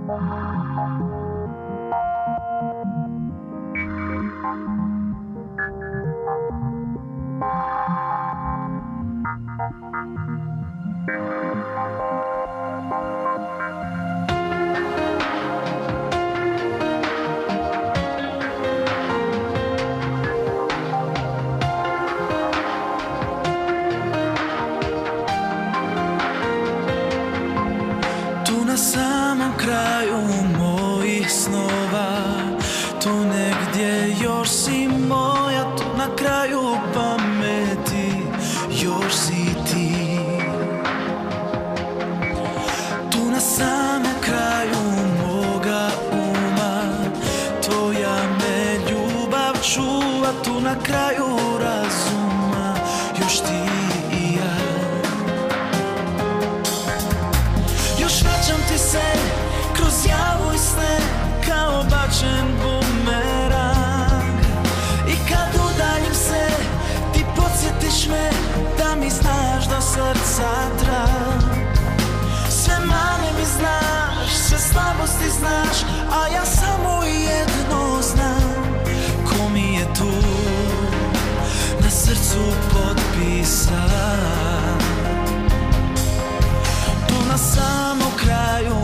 Na samom kraju mojih snova, tu negdje još si moja, tu na kraju pameti još si ti. Tu na samom kraju moga uma, tvoja me ljubav čuva, tu na kraju razuma još ti i ja. Vraćam ti se kroz javu i sne kao bačen bumerang. I kad udaljim se ti podsjetiš me da mi znaš do srca trag. Sve mane mi znaš, sve slabosti znaš, a ja samo jedno znam, ko mi je tu na srcu potpisan. Tu na samom kraju